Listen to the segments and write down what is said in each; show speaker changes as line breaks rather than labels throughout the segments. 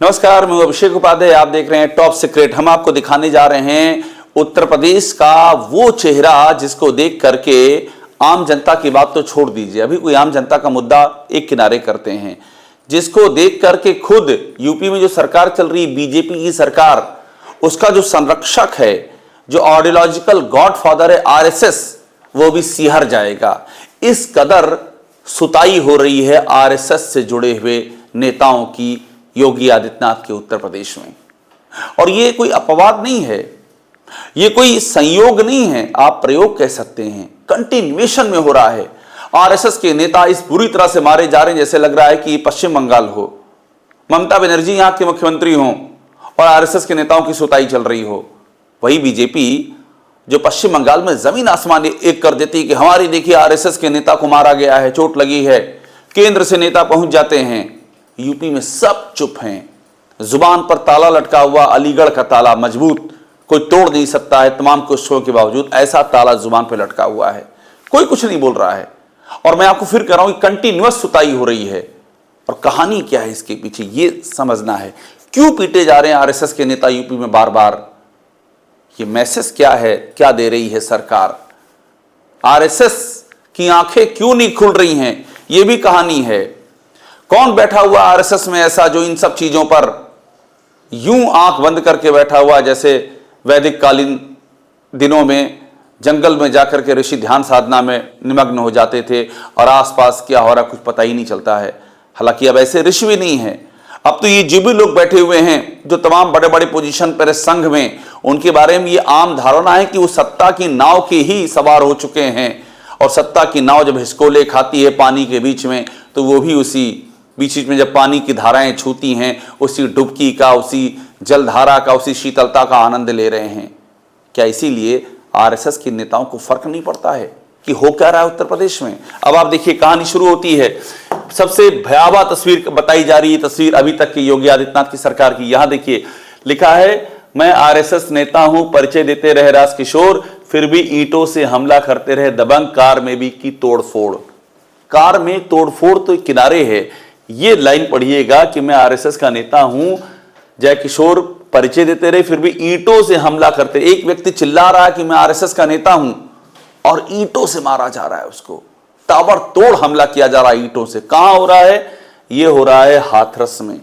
नमस्कार, मैं अभिषेक उपाध्याय। आप देख रहे हैं टॉप सीक्रेट। हम आपको दिखाने जा रहे हैं उत्तर प्रदेश का वो चेहरा जिसको देख करके आम जनता की बात तो छोड़ दीजिए, अभी कोई आम जनता का मुद्दा एक किनारे करते हैं, जिसको देख करके खुद यूपी में जो सरकार चल रही बीजेपी की सरकार, उसका जो संरक्षक है, जो आइडियोलॉजिकल गॉडफादर है आरएसएस, वो भी सिहर जाएगा। इस कदर सुताई हो रही है आरएसएस से जुड़े हुए नेताओं की योगी आदित्यनाथ के उत्तर प्रदेश में। और ये कोई अपवाद नहीं है, ये कोई संयोग नहीं है, आप प्रयोग कह सकते हैं, कंटिन्यूएशन में हो रहा है। आरएसएस के नेता इस बुरी तरह से मारे जा रहे हैं जैसे लग रहा है कि पश्चिम बंगाल हो, ममता बनर्जी यहां के मुख्यमंत्री हों और आरएसएस के नेताओं की सुताई चल रही हो। वही बीजेपी जो पश्चिम बंगाल में जमीन आसमान एक कर देती है कि हमारी देखिए आरएसएस के नेता को मारा गया है, चोट लगी है, केंद्र से नेता पहुंच जाते हैं। यूपी में सब चुप हैं, जुबान पर ताला लटका हुआ, अलीगढ़ का ताला मजबूत, कोई तोड़ नहीं सकता है, तमाम कोशिशों के बावजूद ऐसा ताला जुबान पर लटका हुआ है, कोई कुछ नहीं बोल रहा है। और मैं आपको फिर कह रहा हूं कि कंटिन्यूअस सुताई हो रही है। और कहानी क्या है इसके पीछे, ये समझना है। क्यों पीटे जा रहे हैं आरएसएस के नेता यूपी में बार बार? ये मैसेज क्या है, क्या दे रही है सरकार? आरएसएस की आंखें क्यों नहीं खुल रही हैं, ये भी कहानी है। कौन बैठा हुआ आरएसएस में ऐसा जो इन सब चीजों पर यूं आंख बंद करके बैठा हुआ, जैसे वैदिक कालीन दिनों में जंगल में जाकर के ऋषि ध्यान साधना में निमग्न हो जाते थे और आसपास क्या हो रहा कुछ पता ही नहीं चलता है। हालांकि अब ऐसे ऋषि भी नहीं है, अब तो ये जो भी लोग बैठे हुए हैं जो तमाम बड़े बड़े पोजीशन पर संघ में, उनके बारे में ये आम धारणा है कि वो सत्ता की नाव के ही सवार हो चुके हैं। और सत्ता की नाव जब हिसकोले खाती है पानी के बीच में, तो वो भी उसी बीच में जब पानी की धाराएं छूती हैं, उसी डुबकी का, उसी जलधारा का, उसी शीतलता का आनंद ले रहे हैं। क्या इसीलिए आरएसएस के नेताओं को फर्क नहीं पड़ता है कि हो क्या रहा है उत्तर प्रदेश में? अब आप देखिए कहानी शुरू होती है, सबसे भयावह तस्वीर बताई जा रही है, तस्वीर अभी तक की योगी आदित्यनाथ की सरकार की। यहां देखिए लिखा है, मैं आरएसएस नेता हूं, परिचय देते रहे राजकिशोर, फिर भी ईंटों से हमला करते रहे दबंग, कार में भी की तोड़फोड़। कार में तोड़फोड़ तो किनारे है, ये लाइन पढ़िएगा कि मैं आरएसएस का नेता हूं, जयकिशोर परिचय देते रहे, फिर भी ईंटों से हमला करते। एक व्यक्ति चिल्ला रहा है कि मैं आरएसएस का नेता हूं और ईंटों से मारा जा रहा है, उसको ताबड़तोड़ हमला किया जा रहा है ईंटों से। कहां हो रहा है? ये हो रहा है हाथरस में।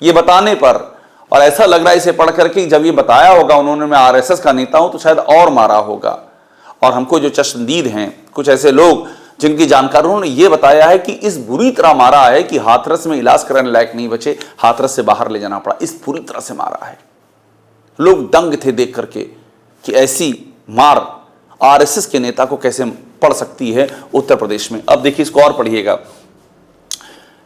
ये बताने पर, और ऐसा लग रहा है इसे पढ़ करके जब ये बताया होगा उन्होंने मैं आरएसएस का नेता हूं, तो शायद और मारा होगा। और हमको जो चश्मदीद हैं, कुछ ऐसे लोग जिनकी जानकारी, उन्होंने ये बताया है कि इस बुरी तरह मारा है कि हाथरस में इलाज कराने लायक नहीं बचे, हाथरस से बाहर ले जाना पड़ा। इस बुरी तरह से मारा है, लोग दंग थे देख करके कि ऐसी मार आरएसएस के नेता को कैसे पड़ सकती है उत्तर प्रदेश में। अब देखिए इसको और पढ़िएगा।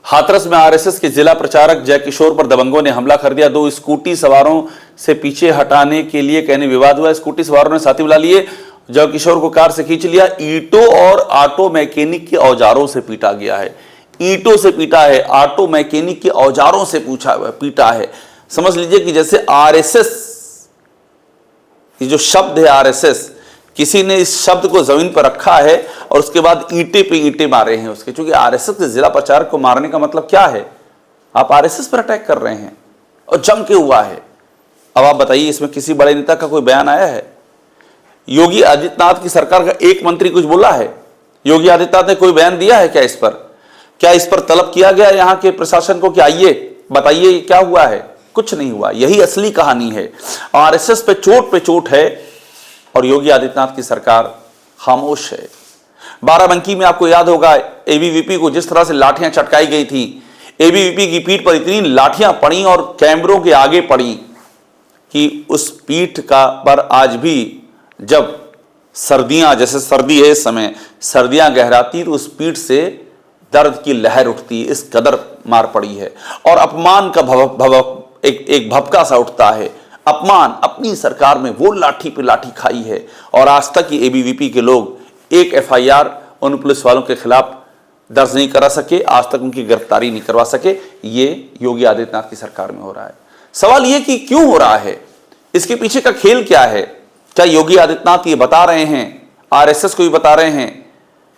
हाथरस में आरएसएस के जिला प्रचारक जयकिशोर पर दबंगों ने हमला कर दिया। 2 स्कूटी सवारों से पीछे हटाने के लिए कहने विवाद हुआ। स्कूटी सवारों ने साथी बुला लिए, जयकिशोर को कार से खींच लिया। ईंटों और ऑटो मैकेनिक के औजारों से पीटा गया है। ईंटों से पीटा है, ऑटो मैकेनिक के औजारों से पीटा है। समझ लीजिए कि जैसे आरएसएस, ये जो शब्द है आरएसएस, किसी ने इस शब्द को जमीन पर रखा है और उसके बाद ईंटे पे ईंटे मारे हैं उसके। क्योंकि आरएसएस के जिला प्रचारक को मारने का मतलब क्या है? आप आरएसएस पर अटैक कर रहे हैं और जम के हुआ है। अब आप बताइए, इसमें किसी बड़े नेता का कोई बयान आया है? योगी आदित्यनाथ की सरकार का एक मंत्री कुछ बोला है? योगी आदित्यनाथ ने कोई बयान दिया है क्या इस पर? क्या इस पर तलब किया गया यहां के प्रशासन को कि आइए बताइए क्या हुआ है? कुछ नहीं हुआ। यही असली कहानी है। आरएसएस पे चोट है और योगी आदित्यनाथ की सरकार खामोश है। बाराबंकी में आपको याद होगा, एबीवीपी को जिस तरह से लाठियां चटकाई गई थी, एबीवीपी की पीठ पर इतनी लाठियां पड़ी और कैमरों के आगे पड़ी कि उस पीठ पर आज भी जब सर्दियां, जैसे सर्दी है इस समय, सर्दियां गहराती तो उस पीठ से दर्द की लहर उठती है। इस कदर मार पड़ी है और अपमान का एक भभका सा उठता है। अपमान, अपनी सरकार में वो लाठी पे लाठी खाई है। और आज तक ये एबीवीपी के लोग एक एफआईआर उन पुलिस वालों के खिलाफ दर्ज नहीं करा सके, आज तक उनकी गिरफ्तारी नहीं करवा सके। ये योगी आदित्यनाथ की सरकार में हो रहा है। सवाल ये कि क्यों हो रहा है, इसके पीछे का खेल क्या है? क्या योगी आदित्यनाथ ये बता रहे हैं, आरएसएस को भी बता रहे हैं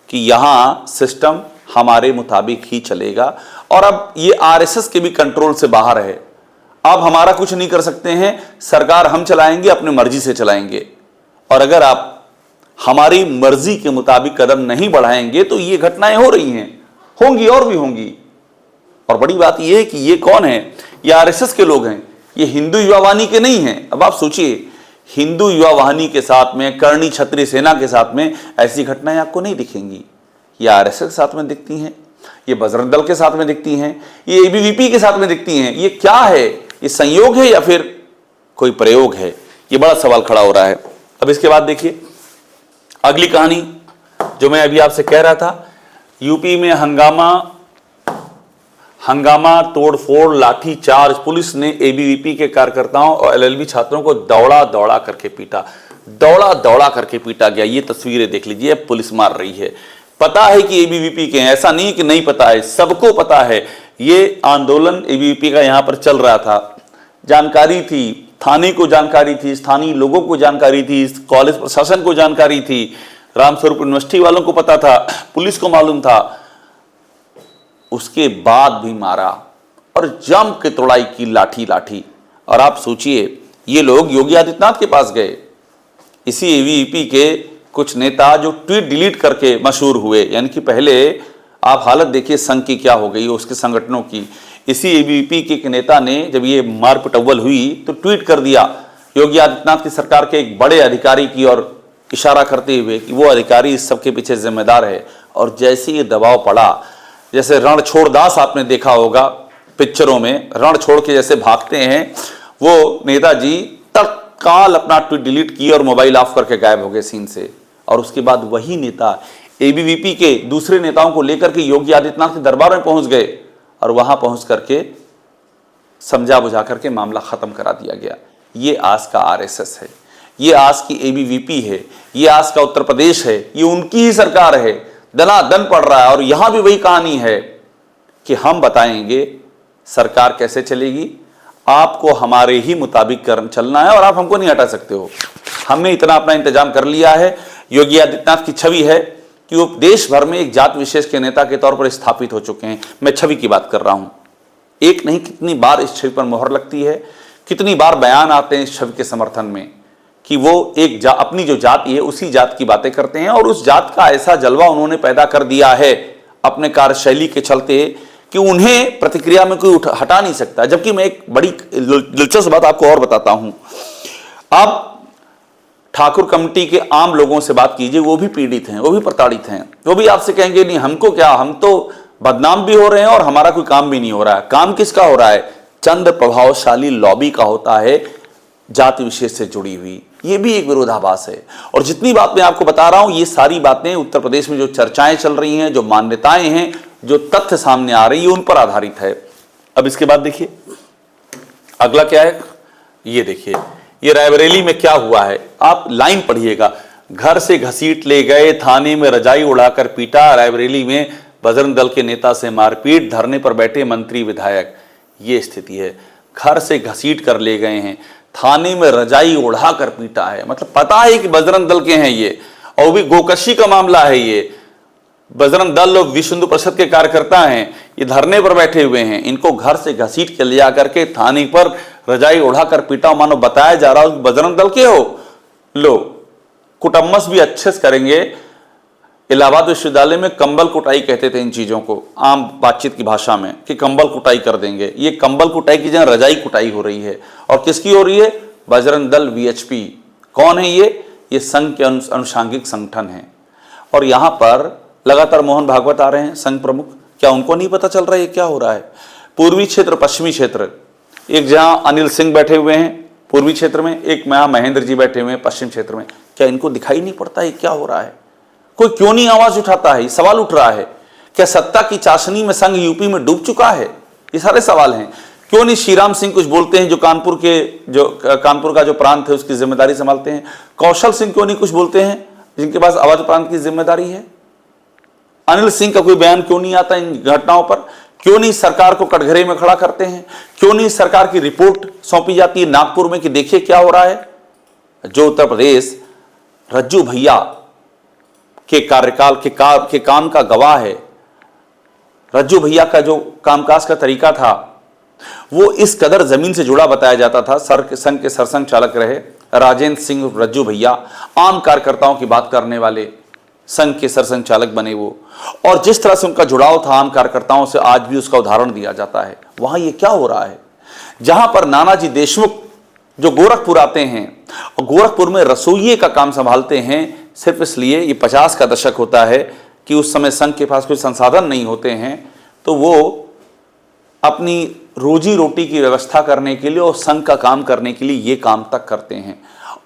कि यहां सिस्टम हमारे मुताबिक ही चलेगा और अब ये आरएसएस के भी कंट्रोल से बाहर है। आप हमारा कुछ नहीं कर सकते हैं, सरकार हम चलाएंगे, अपनी मर्जी से चलाएंगे, और अगर आप हमारी मर्जी के मुताबिक कदम नहीं बढ़ाएंगे तो ये घटनाएं हो रही हैं, होंगी और भी होंगी। और बड़ी बात यह है कि ये कौन है? ये आरएसएस के लोग हैं, ये हिंदू युवा वाहिनी के नहीं हैं। अब आप सोचिए, हिंदू युवा वाहिनी के साथ में, करणी क्षत्रिय सेना के साथ में ऐसी घटनाएं आपको नहीं दिखेंगी। ये आरएसएस के साथ में दिखती हैं, ये बजरंग दल के साथ में दिखती हैं, ये एबीवीपी के साथ में दिखती हैं। ये क्या है? ये संयोग है या फिर कोई प्रयोग है? ये बड़ा सवाल खड़ा हो रहा है। अब इसके बाद देखिए अगली कहानी जो मैं अभी आपसे कह रहा था, यूपी में हंगामा तोड़फोड़ लाठी चार्ज, पुलिस ने एबीवीपी के कार्यकर्ताओं और एलएलबी छात्रों को दौड़ा दौड़ा करके पीटा गया। ये तस्वीरें देख लीजिए, पुलिस मार रही है। पता है कि एबीवीपी के हैं, ऐसा नहीं कि नहीं पता है, सबको पता है। ये आंदोलन एबीवीपी का यहां पर चल रहा था, जानकारी थी, थाने को जानकारी थी, स्थानीय लोगों को जानकारी थी, कॉलेज प्रशासन को जानकारी थी, रामस्वरूप यूनिवर्सिटी वालों को पता था, पुलिस को मालूम था। उसके बाद भी मारा और जम के तोड़ाई की लाठी। और आप सोचिए, ये लोग योगी आदित्यनाथ के पास गए, इसी एबीवीपी के कुछ नेता जो ट्वीट डिलीट करके मशहूर हुए। यानी कि पहले आप हालत देखिए संघ की क्या हो गई, उसके संगठनों की। इसी एबीवीपी के एक नेता ने जब ये मारपीट अव्वल हुई तो ट्वीट कर दिया योगी आदित्यनाथ की सरकार के एक बड़े अधिकारी की ओर इशारा करते हुए कि वो अधिकारी इस सब के पीछे जिम्मेदार है। और जैसे ये दबाव पड़ा, जैसे रणछोड़ दास आपने देखा होगा पिक्चरों में, रणछोड़ के जैसे भागते हैं, वो नेताजी तत्काल अपना ट्वीट डिलीट किए और मोबाइल ऑफ करके गायब हो गए सीन से। और उसके बाद वही नेता एबीवीपी के दूसरे नेताओं को लेकर के योगी आदित्यनाथ के दरबार में पहुंच गए और वहां पहुंच करके समझा बुझा करके मामला खत्म करा दिया गया। ये आज का आरएसएस है, ये आज की एबीवीपी है, ये आज का उत्तर प्रदेश है, ये उनकी ही सरकार है, दनादन पड़ रहा है। और यहां भी वही कहानी है कि हम बताएंगे सरकार कैसे चलेगी, आपको हमारे ही मुताबिक चलना है और आप हमको नहीं हटा सकते हो। हमने इतना अपना इंतजाम कर लिया है। योगी आदित्यनाथ की छवि है कि वो देश भर में एक जात विशेष के नेता के तौर पर स्थापित हो चुके हैं। मैं छवि की बात कर रहा हूं, एक नहीं कितनी बार इस छवि पर मोहर लगती है, कितनी बार बयान आते हैं इस छवि के समर्थन में कि वो एक अपनी जो जाति है उसी जात की बातें करते हैं। और उस जात का ऐसा जलवा उन्होंने पैदा कर दिया है अपने कार्यशैली के चलते कि उन्हें प्रतिक्रिया में कोई हटा नहीं सकता। जबकि मैं एक बड़ी दिलचस्प बात आपको और बताता हूं, आप ठाकुर कमेटी के आम लोगों से बात कीजिए, वो भी पीड़ित हैं, वो भी प्रताड़ित हैं, वो भी आपसे कहेंगे नहीं हमको क्या, हम तो बदनाम भी हो रहे हैं और हमारा कोई काम भी नहीं हो रहा है। काम किसका हो रहा है? चंद प्रभावशाली लॉबी का होता है, जाति विशेष से जुड़ी हुई। ये भी एक विरोधाभास है। और जितनी बात मैं आपको बता रहा हूं, ये सारी बातें उत्तर प्रदेश में जो चर्चाएं चल रही हैं, जो मान्यताएं हैं, जो तथ्य सामने आ रही है, उन पर आधारित है। अब इसके बाद देखिए अगला क्या है, ये देखिए ये रायबरेली में क्या हुआ है, आप लाइन पढ़िएगा। घर से घसीट ले गए, थाने में रजाई उड़ाकर पीटा, रायबरेली में बजरंग दल के नेता से मारपीट, धरने पर बैठे मंत्री विधायक। ये स्थिति है, घर से घसीट कर ले गए हैं, थाने में रजाई उड़ाकर पीटा है। मतलब पता है कि बजरंग दल के हैं ये, और भी गोकशी का मामला है ये। बजरंग दल और विश्व हिंदू परिषद के कार्यकर्ता हैं, ये धरने पर बैठे हुए हैं, इनको घर से घसीट के ले जाकर के थाने पर रजाई उड़ाकर पीटा, मानो बताया जा रहा हो कि बजरंग दल के हो। लो, कुटम्मस भी अच्छे से करेंगे। इलाहाबाद विश्वविद्यालय में कंबल कुटाई कहते थे इन चीजों को, आम बातचीत की भाषा में, कि कंबल कुटाई कर देंगे। ये कंबल कुटाई की जगह रजाई कुटाई हो रही है। और किसकी हो रही है? बजरंग दल वीएचपी। कौन है ये संघ के अनुषांगिक संगठन है। और यहां पर लगातार मोहन भागवत आ रहे हैं, संघ प्रमुख। क्या उनको नहीं पता चल रहा है क्या हो रहा है? पूर्वी क्षेत्र, पश्चिमी क्षेत्र, एक जहां अनिल सिंह बैठे हुए हैं पूर्वी क्षेत्र में, एक यहाँ महेंद्र जी बैठे हुए हैं पश्चिम क्षेत्र में। क्या इनको दिखाई नहीं पड़ता है क्या हो रहा है? कोई क्यों नहीं आवाज उठाता है? सवाल उठ रहा है। क्या सत्ता की चाशनी में संघ यूपी में डूब चुका है? ये सारे सवाल हैं। क्यों नहीं श्रीराम सिंह कुछ बोलते हैं, जो कानपुर का जो प्रांत है उसकी जिम्मेदारी संभालते हैं? कौशल सिंह क्यों नहीं कुछ बोलते हैं, जिनके पास अवध प्रांत की जिम्मेदारी है? अनिल सिंह का कोई बयान क्यों नहीं आता इन घटनाओं पर? क्यों नहीं सरकार को कटघरे में खड़ा करते हैं? क्यों नहीं सरकार की रिपोर्ट सौंपी जाती है नागपुर में कि देखिए क्या हो रहा है? जो उत्तर प्रदेश रज्जू भैया के कार्यकाल के काम का गवाह है, रज्जू भैया का जो कामकाज का तरीका था, वो इस कदर जमीन से जुड़ा बताया जाता था। संघ के सरसंघ चालक रहे राजेंद्र सिंह रज्जू भैया, आम कार्यकर्ताओं की बात करने वाले संघ के सरसंघ चालक बने वो, और जिस तरह से उनका जुड़ाव था आम कार्यकर्ताओं से, आज भी उसका उदाहरण दिया जाता है। वहां ये क्या हो रहा है, जहां पर नानाजी देशमुख जो गोरखपुर आते हैं और गोरखपुर में रसोइये का काम संभालते हैं, सिर्फ इसलिए, ये 50 का दशक होता है कि उस समय संघ के पास कोई संसाधन नहीं होते हैं, तो वो अपनी रोजी रोटी की व्यवस्था करने के लिए और संघ का काम करने के लिए ये काम तक करते हैं,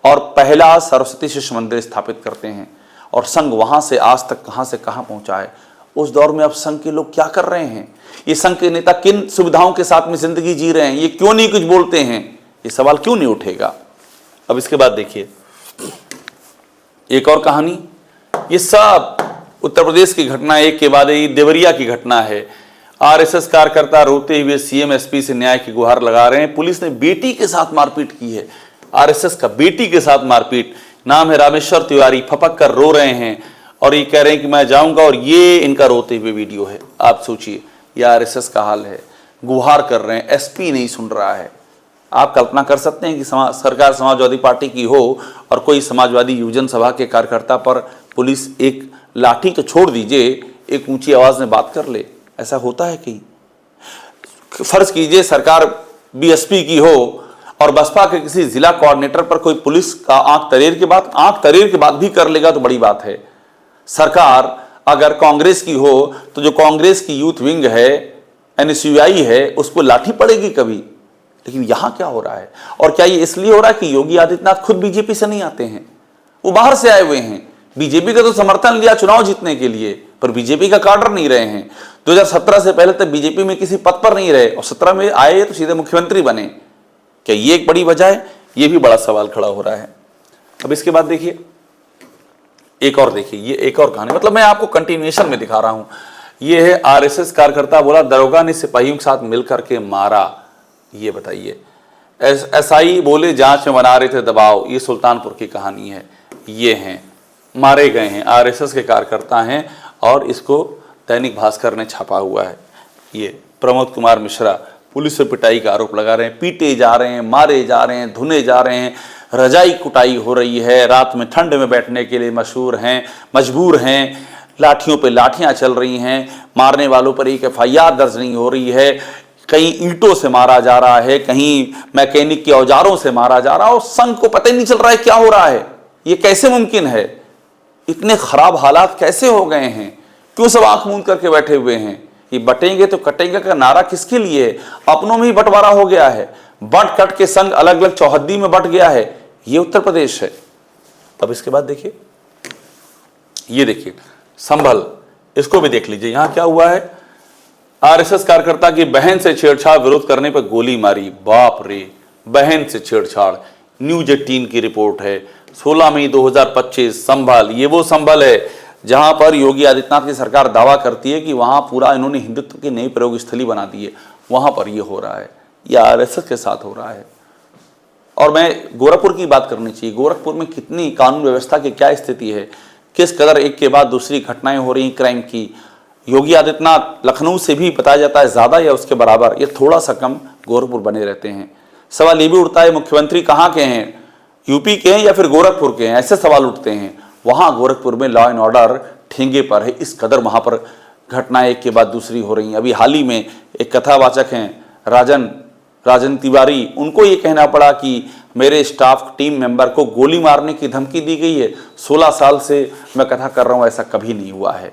और पहला सरस्वती शिशु मंदिर स्थापित करते हैं। और संघ वहां से आज तक कहां से कहां पहुंचा है। उस दौर में अब संघ के लोग क्या कर रहे हैं, ये संघ के नेता किन सुविधाओं के साथ में जिंदगी जी रहे हैं, ये क्यों नहीं कुछ बोलते हैं, ये सवाल क्यों नहीं उठेगा। अब इसके बाद देखिए एक और कहानी, ये सब उत्तर प्रदेश की घटना, एक के बाद एक देवरिया की घटना है। आरएसएस कार्यकर्ता रोते हुए सीएम एसपी से न्याय की गुहार लगा रहे हैं। पुलिस ने बेटी के साथ मारपीट की है, आरएसएस का बेटी के साथ मारपीट। नाम है रामेश्वर तिवारी, फपक कर रो रहे हैं और ये कह रहे हैं कि मैं जाऊंगा, और ये इनका रोते हुए वीडियो है। आप सोचिए, ये आरएसएस का हाल है, गुहार कर रहे हैं, एसपी नहीं सुन रहा है। आप कल्पना कर सकते हैं कि सरकार समाजवादी पार्टी की हो और कोई समाजवादी युवजन सभा के कार्यकर्ता पर पुलिस एक लाठी तो छोड़ दीजिए, एक ऊंची आवाज में बात कर ले, ऐसा होता है कहीं। फर्ज कीजिए सरकार बीएसपी की हो और बसपा के किसी जिला कोऑर्डिनेटर पर कोई पुलिस का आंख तरेर के बाद भी कर लेगा तो बड़ी बात है। सरकार अगर कांग्रेस की हो तो जो कांग्रेस की यूथ विंग है, एनएसयूआई है, उसको लाठी पड़ेगी कभी। लेकिन यहां क्या हो रहा है, और क्या ये इसलिए हो रहा है कि योगी आदित्यनाथ खुद बीजेपी से नहीं आते हैं, वो बाहर से आए हुए हैं। बीजेपी का तो समर्थन लिया चुनाव जीतने के लिए, पर बीजेपी का काडर नहीं रहे हैं। 2017 से पहले तक बीजेपी में किसी पद पर नहीं रहे और 17 में आए तो सीधे मुख्यमंत्री बने। क्या ये एक बड़ी वजह है? ये भी बड़ा सवाल खड़ा हो रहा है। अब इसके बाद देखिए एक और, देखिए ये एक और कहानी, मतलब मैं आपको कंटिन्यूएशन में दिखा रहा हूं। ये है आरएसएस कार्यकर्ता बोला दरोगा ने सिपाहियों के साथ मिलकर के मारा। ये बताइए, एसआई बोले जांच में बना रहे थे दबाव। ये सुल्तानपुर की कहानी है। ये हैं, मारे गए हैं, आरएसएस के कार्यकर्ता हैं और इसको दैनिक भास्कर ने छापा हुआ है। ये प्रमोद कुमार मिश्रा पुलिस से पिटाई का आरोप लगा रहे हैं, पीटे जा रहे हैं, मारे जा रहे हैं, धुने जा रहे हैं, रजाई कुटाई हो रही है, रात में ठंड में बैठने के लिए मजबूर हैं, लाठियों पे लाठियां चल रही हैं, मारने वालों पर एक एफआईआर दर्ज नहीं हो रही है, कहीं ईंटों से मारा जा रहा है, कहीं मैकेनिक के औजारों से मारा जा रहा है, और संघ को पता ही नहीं चल रहा है क्या हो रहा है। ये कैसे मुमकिन है? इतने खराब हालात कैसे हो गए हैं? क्यों सब आंख मूंद करके बैठे हुए हैं? ये बटेंगे तो कटेंगे का नारा किसके लिए है? अपनों में ही बंटवारा हो गया है, बट कट के संघ अलग अलग चौहद्दी में बट गया है। ये उत्तर प्रदेश है। अब इसके बाद देखिए, ये देखिए संभल, इसको भी देख लीजिए। यहां क्या हुआ है, आरएसएस कार्यकर्ता की बहन से छेड़छाड़, विरोध करने पर गोली मारी। बाप रे, बहन से छेड़छाड़। न्यूज 18 की रिपोर्ट है, 16 मई 2025 संभल। ये वो संभल है जहां पर योगी आदित्यनाथ की सरकार दावा करती है कि वहां पूरा इन्होंने हिंदुत्व की नई प्रयोग स्थली बना दी है। वहां पर ये हो रहा है, ये आरएसएस के साथ हो रहा है। और मैं गोरखपुर की बात करनी चाहिए। गोरखपुर में कितनी कानून व्यवस्था की क्या स्थिति है, किस कदर एक के बाद दूसरी घटनाएं हो रही क्राइम की। योगी आदित्यनाथ लखनऊ से भी बताया जाता है ज्यादा या उसके बराबर, ये थोड़ा सा कम गोरखपुर बने रहते हैं। सवाल ये भी उठता है मुख्यमंत्री कहाँ के हैं, यूपी के हैं या फिर गोरखपुर के हैं? ऐसे सवाल उठते हैं। वहां गोरखपुर में लॉ एंड ऑर्डर ठेंगे पर है, इस कदर वहां पर घटनाएं एक के बाद दूसरी हो रही हैं। अभी हाल ही में एक कथावाचक हैं राजन तिवारी, उनको ये कहना पड़ा कि मेरे स्टाफ टीम मेंबर को गोली मारने की धमकी दी गई है। 16 साल से मैं कथा कर रहा हूं, ऐसा कभी नहीं हुआ है।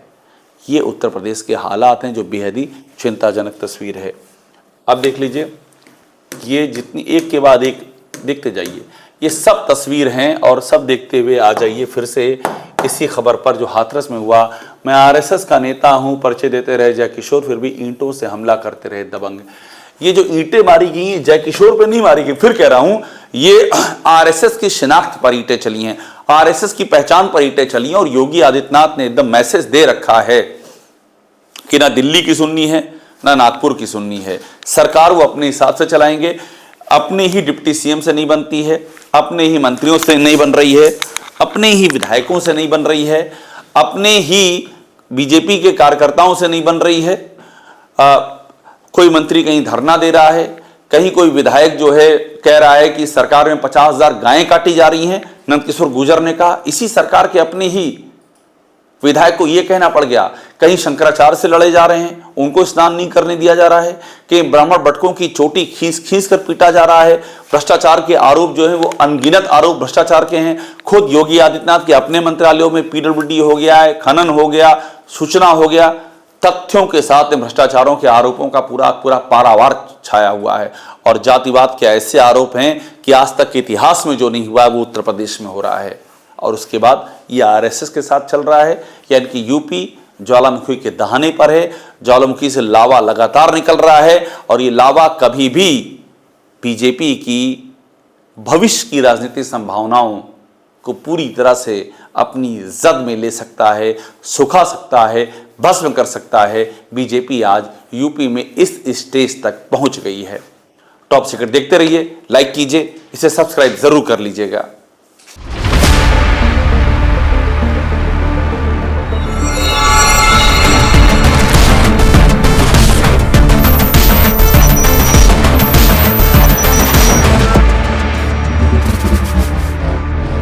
ये उत्तर प्रदेश के हालात हैं जो बेहद ही चिंताजनक तस्वीर है। अब देख लीजिए, ये जितनी एक के बाद एक देखते जाइए, ये सब तस्वीर हैं और सब देखते हुए आ जाइए फिर से इसी खबर पर जो हाथरस में हुआ। मैं आरएसएस का नेता हूं, पर्चे देते रहे जय किशोर, फिर भी ईंटों से हमला करते रहे दबंग। ये जो ईंटें मारी गई जय किशोर पे नहीं मारी गई, फिर कह रहा हूं, ये आरएसएस की शिनाख्त पर ईंटें चली हैं, आरएसएस की पहचान पर ईंटें चली हैं। और योगी आदित्यनाथ ने एकदम मैसेज दे रखा है कि ना दिल्ली की सुननी है ना नागपुर की सुननी है, सरकार वो अपने हिसाब से चलाएंगे। अपने ही डिप्टी सीएम से नहीं बनती है, अपने ही मंत्रियों से नहीं बन रही है, अपने ही विधायकों से नहीं बन रही है, अपने ही बीजेपी के कार्यकर्ताओं से नहीं बन रही है, कोई मंत्री कहीं धरना दे रहा है, कहीं कोई विधायक जो है कह रहा है कि सरकार में 50,000 गायें काटी जा रही हैं। नंदकिशोर गुर्जर ने कहा, इसी सरकार के अपने ही विधायक को यह कहना पड़ गया। कहीं शंकराचार्य से लड़े जा रहे हैं, उनको स्नान नहीं करने दिया जा रहा है, कि ब्राह्मण बटकों की चोटी खींच कर पीटा जा रहा है। भ्रष्टाचार के आरोप जो है वो अनगिनत आरोप भ्रष्टाचार के हैं। खुद योगी आदित्यनाथ के अपने मंत्रालयों में पीडब्ल्यूडी हो गया है, खनन हो गया, सूचना हो गया। तथ्यों के साथ भ्रष्टाचारों के आरोपों का पूरा पूरा पारावार छाया हुआ है। और जातिवाद के ऐसे आरोप हैं कि आज तक के इतिहास में जो नहीं हुआ है वो उत्तर प्रदेश में हो रहा है। और उसके बाद ये आरएसएस के साथ चल रहा है, यानी कि यूपी ज्वालामुखी के दहाने पर है। ज्वालामुखी से लावा लगातार निकल रहा है और ये लावा कभी भी बीजेपी की भविष्य की राजनीतिक संभावनाओं को पूरी तरह से अपनी जद में ले सकता है, सुखा सकता है, भस्म कर सकता है। बीजेपी आज यूपी में इस स्टेज तक पहुंच गई है। टॉप सीक्रेट देखते रहिए, लाइक कीजिए, इसे सब्सक्राइब जरूर कर लीजिएगा।